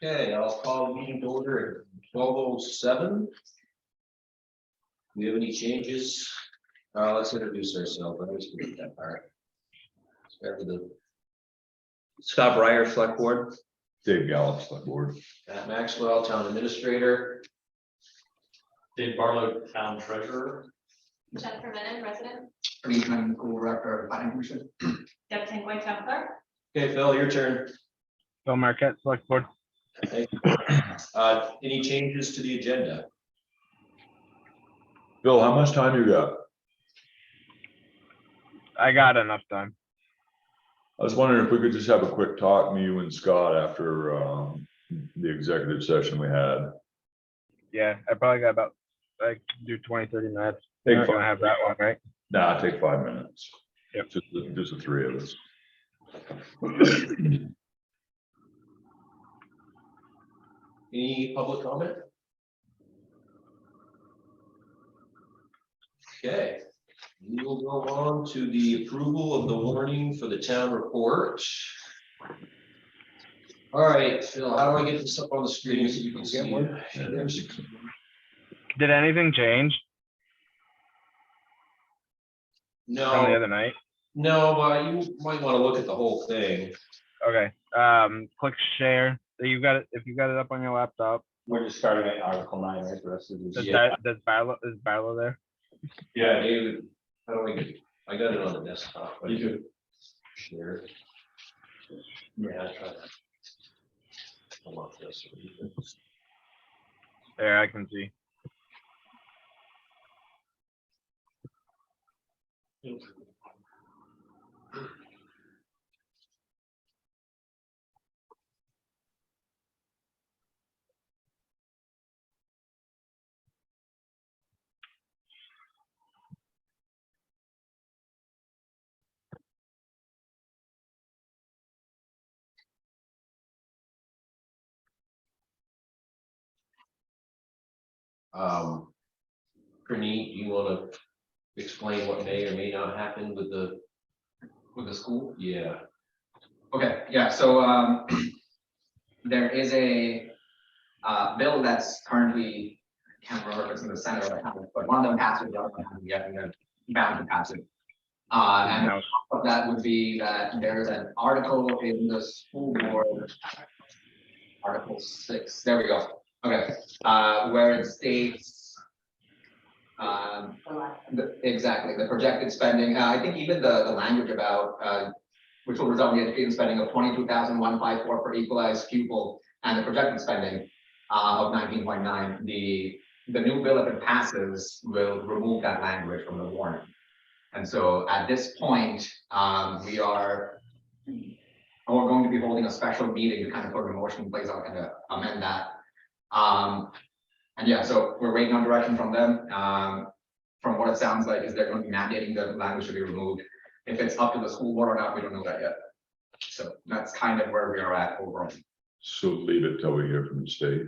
Okay, I'll call the meeting to order at 12:07. Do we have any changes? Let's introduce ourselves. I always forget that part. Start with the Scott Breyer, Select Board. Dave Gallup, Select Board. Matt Maxwell, Town Administrator. Dave Barlow, Town Treasurer. Jennifer Menon, resident. Policeman, co-director of planning commission. Deb Tanguay, town clerk. Okay, Phil, your turn. Phil Marquette, Select Board. Thank you. Any changes to the agenda? Bill, how much time you got? I got enough time. I was wondering if we could just have a quick talk, me, you and Scott, after the executive session we had. Yeah, I probably got about, I can do 20-30 minutes. Take We're not gonna five. have that one, right? Nah, take 5 minutes. Yep. Just the three of us. Any public comment? Okay, we will go on to the approval of the warning for the town report. All right, Phil, how do I get this up on the screen so you can see it? Did anything change from the No, other night? no, but you might want to look at the whole thing. Okay, click share. So you got it, if you got it up on your laptop. We're just starting at Article 9, right? The rest of this. Does Barlow there? Yeah, David, how do I get, I got it on the desktop. But You do. Share. Yeah, I try that. I want this. There, I can see. Praneet, do you want to explain what may or may not happen with the school? Yeah. Okay, yeah, so there is a bill that's currently, I can't remember if it's in the Senate or House, but one of them passed it, the other one hasn't yet, and they're bound to pass it. And No. that would be that there's an article in the school board, Article 6, there we go. Okay, where it states exactly the projected spending. I think even the language about which will result in the education spending of 22,154 per equalized pupil and the projected spending of 19.9. The new bill, if it passes, will remove that language from the warning. And so at this point, we're going to be holding a special meeting to kind of put a motion in place. I'll kind of amend that. And yeah, so we're waiting on direction from them. From what it sounds like is they're going to be mandating the language to be removed. If it's up to the school board or not, we don't know that yet. So that's kind of where we are at overall. So leave it till we hear from the state.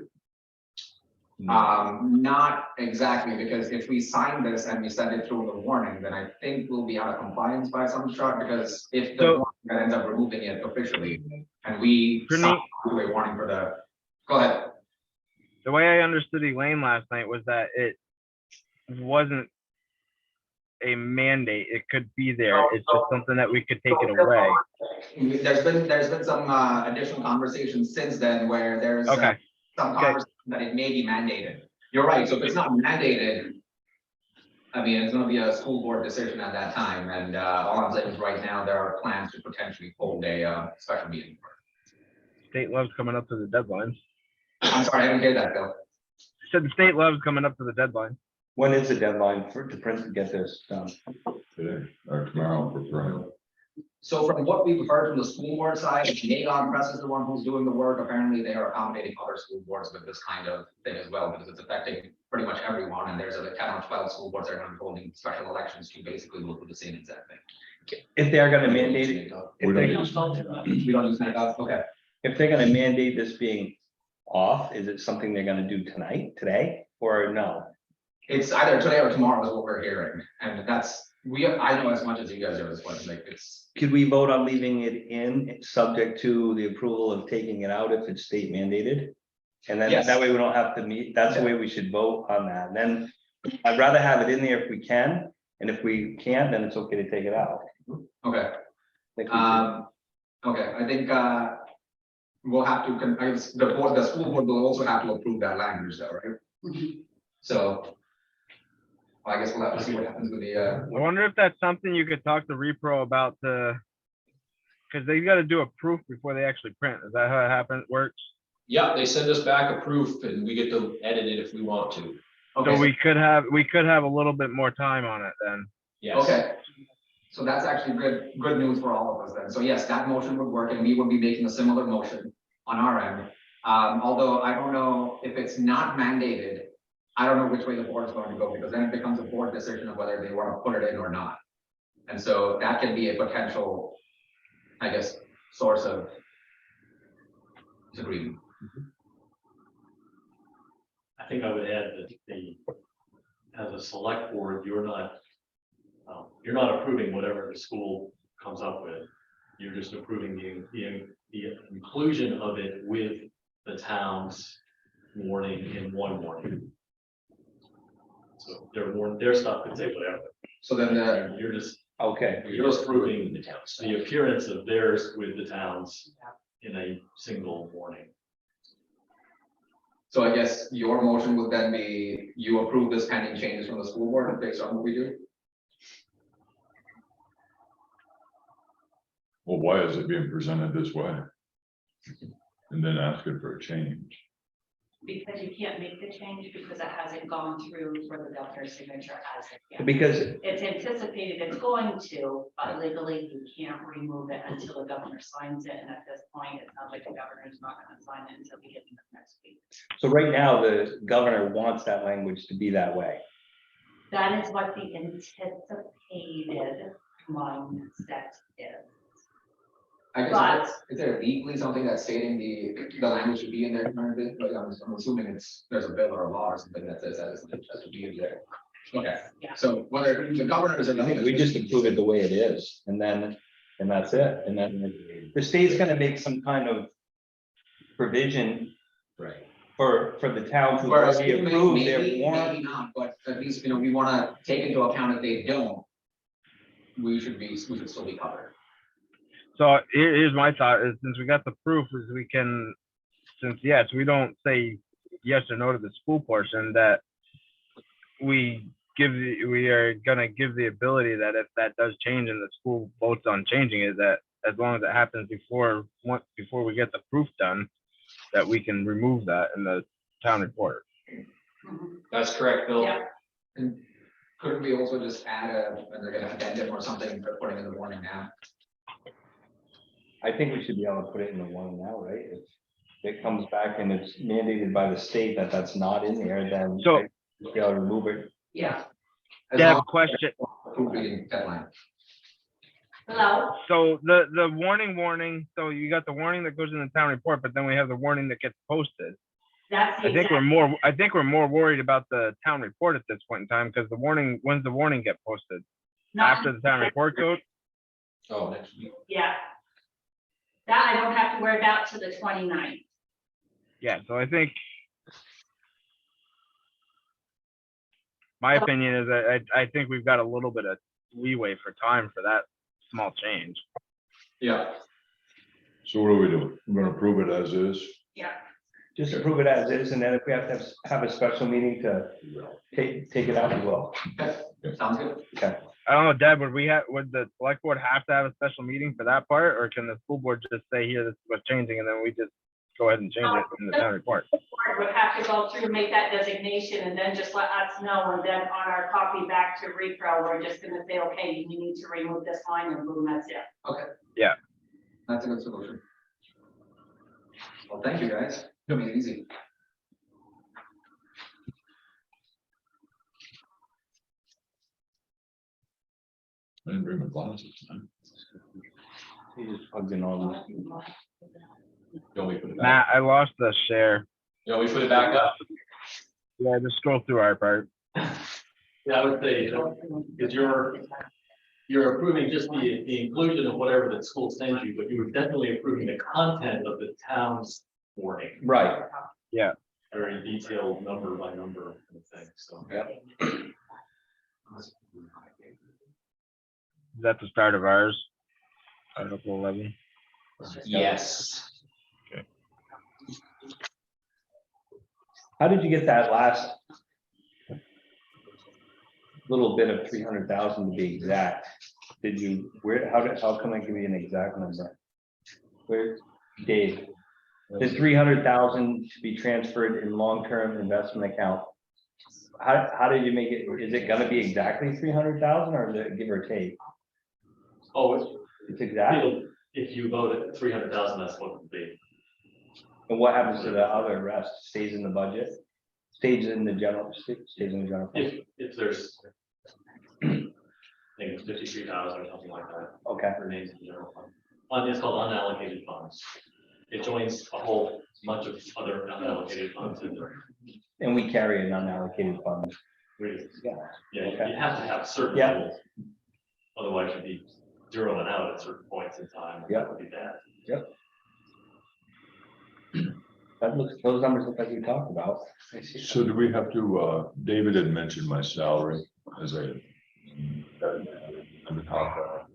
Not exactly, because if we sign this and we send it through the warning, then I think we'll be out of compliance by some shot, because if the warning ends up removing it officially and we sign a warning for the, go ahead. The way I understood Elaine last night was that it wasn't a mandate. It could be there. It's just something that we could take it away. There's been some additional conversations since then where there's Okay. some conversation that it may be mandated. You're right. So if it's not mandated, I mean, it's going to be a school board decision at that time. And all I'm saying is right now there are plans to potentially hold a special meeting. State love's coming up to the deadline. I'm sorry, I didn't hear that, Bill. Said the state love's coming up to the deadline. When is the deadline to print and get this done? Today or tomorrow for Friday. So from what we've heard from the school board side, Nagon Press is the one who's doing the work. Apparently they are accommodating other school boards with this kind of thing as well, because it's affecting pretty much everyone. And there's a 10 or 12 school boards that are going to be holding special elections to basically look at the same exact thing. If they are gonna mandate it, We if they, don't We don't use Nagon, okay. if they're gonna mandate this being off, is it something they're gonna do today, or no? It's either today or tomorrow is what we're hearing. And that's I know as much as you guys do at this point, like it's, Could we vote on leaving it in, subject to the approval of taking it out if it's state mandated? And then Yes. that way we don't have to meet, that's the way we should vote on that. And then I'd rather have it in there if we can, and if we can't, then it's okay to take it out. okay. I think we should. Okay, I think, we'll have to, I guess, the school board will also have to approve that language though, right? So. I guess we'll have to see what happens with the, I wonder if that's something you could talk to Repro about because they got to do a proof before they actually print. Is that how it happens, works? Yeah, they send us back a proof and we get to edit it if we want to. okay, So we could have a little bit more time on it then. Yes. okay. So that's actually good news for all of us then. So yes, that motion would work and we would be making a similar motion on our end. Although I don't know if it's not mandated, I don't know which way the board is going to go because then it becomes a board decision of whether they want to put it in or not. And so that can be a potential, I guess, source of disagreement. I think I would add that as a select board, you're not approving whatever the school comes up with. You're just approving the inclusion of it with the town's warning in one warning. So their stuff could say whatever. So then You're just Okay, approving The town stuff. the appearance of theirs with the town's in a single warning. so I guess your motion would then be you approve this pending changes from the school board based on what we do? Well, why is it being presented this way? And then asking for a change? Because you can't make the change because it hasn't gone through for the governor's signature as of yet. because It's anticipated it's going to, but legally you can't remove it until the governor signs it. And at this point, it sounds like the governor's not going to sign it until we get to next week. so right now, the governor wants that language to be that way. That is what the anticipated mindset is. I guess, But- is there legally something that's stating the language should be in there currently? Like, I'm assuming there's a bill or a law or something that says that should be in there. Okay, Yeah. so whether the governor is. I think we just approve it the way it is, and that's it, and then the state's gonna make some kind of provision Right. for the town to Whereas already maybe, approve their maybe warrant. not, but at least, we wanna take into account if they don't. We should still be covered. So here's my thought is since we got the proof is we can, since yes, we don't say yes or no to the school portion that we are gonna give the ability that if that does change and the school votes on changing it, that as long as it happens before we get the proof done, that we can remove that in the town report. Mhm. That's correct, Bill. Yeah. And couldn't we also just add and they're gonna addendum or something for putting in the warning now? I think we should be able to put it in the one now, right? If it comes back and it's mandated by the state that that's not in there, then So- I should be able to remove it. Yeah. As Deb, long question. as approved reading deadline. Hello? So the warning, so you got the warning that goes in the town report, but then we have the warning that gets posted. That's the I think exact. we're more worried about the town report at this point in time because when's the warning get posted? not- After the town report goes? Oh, next week. Yeah. That I don't have to worry about till the 29th. Yeah, so I think my opinion is that I think we've got a little bit of leeway for time for that small change. Yeah. So what are we doing? We're gonna approve it as is? Yeah. Just approve it as is, and then if we have to have a special meeting to take it out, we will. Sounds good. Okay. I don't know, Deb, would the select board have to have a special meeting for that part, or can the school board just say, here, this is what's changing, and then we just go ahead and change it in the town report? Board would have to go through, make that designation, and then just let us know, and then on our copy back to Repro, we're just gonna say, okay, you need to remove this line, and boom, that's it. That's a good solution. Well, thank you, guys. It'll be easy. I didn't bring my glasses. man. He just plugged in all the. Don't we put it back? Matt, I lost the share. Don't we put it back up? Yeah, just scroll through our part. Yeah, I would say, is your you're approving just the inclusion of whatever the school sends you, but you were definitely approving the content of the town's warning. Right, Very detailed number by number kind of thing, so. Is that the start of ours? Article 11. Yes. how did you get that last little bit of 300,000 to be exact? Did you, how can I give you an exact number? Where, Dave, the 300,000 to be transferred in long-term investment account. How did you make it? Is it gonna be exactly 300,000 or is it give or take? Oh, It's exact. if you vote at 300,000, that's what it would be. And what happens to the other rest? Stays in the budget? Stays in the general fund? If there's, I think it's 53,000 or something like that, Okay, remains in the general fund. It's called unallocated funds. It joins a whole bunch of other unallocated funds in there. and we carry an unallocated fund. Really. Yeah. Yeah, Okay. you have to have certain Yeah. rules. Otherwise you'd be zeroing out at certain points in time. and Yeah. That would be bad. Those numbers look like we talked about. So do we have to, David had mentioned my salary as on the top.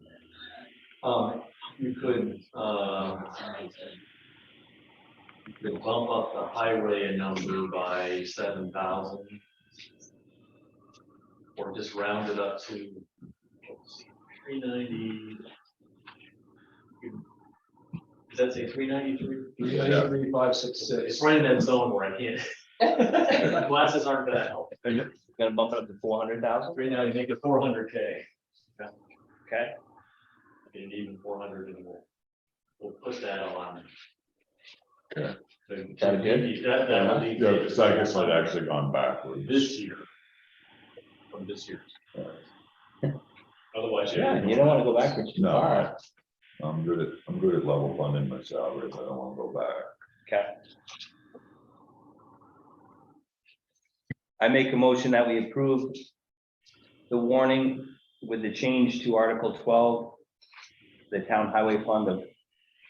You could bump up the highway number by 7,000. Or just round it up to 390. Does that say 393? 393, 566. It's right in that zone where I can't. My glasses aren't gonna help. Gonna bump it up to 400,000? 390, make it 400K. Okay, And even 400 and we'll push that on. Okay. So That good? That would leave Yeah, you- because I guess I'd actually gone backwards. This year. From this year. Otherwise. yeah, you don't wanna go backwards too No. far. I'm good at level funding my salary, but I don't want to go back. Okay. I make a motion that we approve the warning with the change to Article 12, the town highway fund of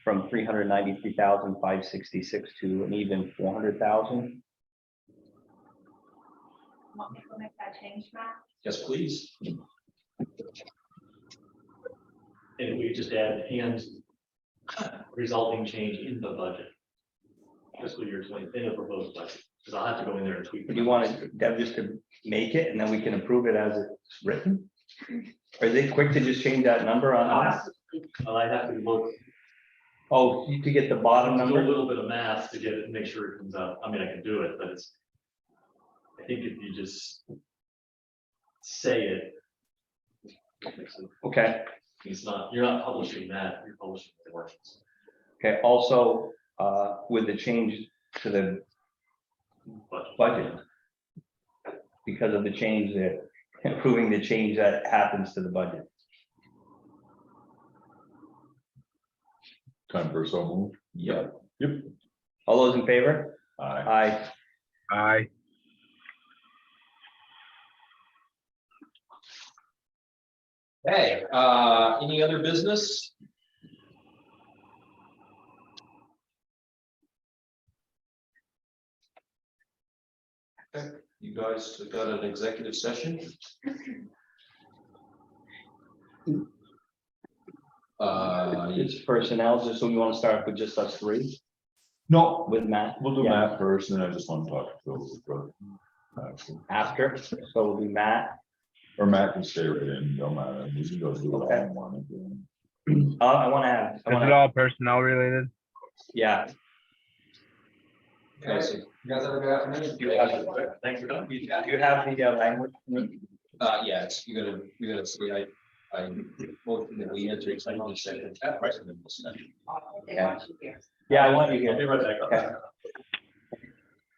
from 393,566 to an even 400,000. Want me to make that change, Matt? Yes, please. And we just add and resulting change in the budget. Fiscal year 20, in the proposed budget, because I'll have to go in there and tweak. Do you want Deb just to make it and then we can approve it as it's written? Or is it quick to just change that number on us? Well, I have to look, Oh, to get the bottom do a number? little bit of math to get it, make sure it comes out. I mean, I can do it, but it's. I think if you just say it. Okay, It's not, you're not publishing that, you're publishing the words. okay, also, with the change to the But budget. Because of the change that, approving the change that happens to the budget. Time for so move. Yep. Yep. All those in favor? Aye. Aye. Aye. Hey, any other business? Okay, you guys have got an executive session? It's personnel, just so we want to start with just us three No, with Matt. we'll do Yeah. Matt first, and I just want to talk to Phil. Actually. After, so it'll be Matt. Or Matt can stay right in, don't matter, we can go do it all Okay. in one. I want to have, Is it all personnel related? yeah. Okay, you guys have a good afternoon. Do you have, thanks for coming. do you have the language? Yeah, you gotta see, I, motion that we enter executive session. Right, and then we'll start. They want you here. Yeah, I want you I'll be here. right back.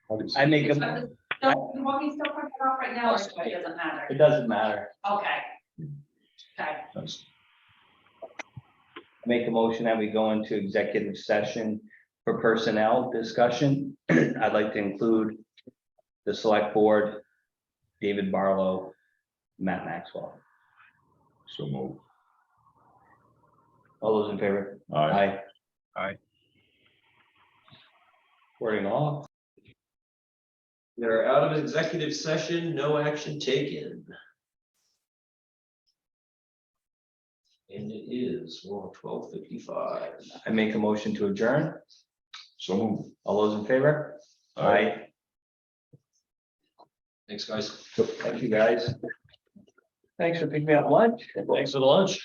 Okay. I make a, Don't, you want me to still print it off right now, or it doesn't matter? it doesn't matter. Okay. Okay. That's- I make a motion that we go into executive session for personnel discussion. I'd like to include the select board, David Barlow, Matt Maxwell. So move. All those in favor? Aye. Aye. Wording off. They're out of executive session, no action taken. And it is 12:55. I make a motion to adjourn. So move. All those in favor? Aye. Thanks, guys. Thank you, guys. Thanks for picking me up lunch. Thanks for the lunch.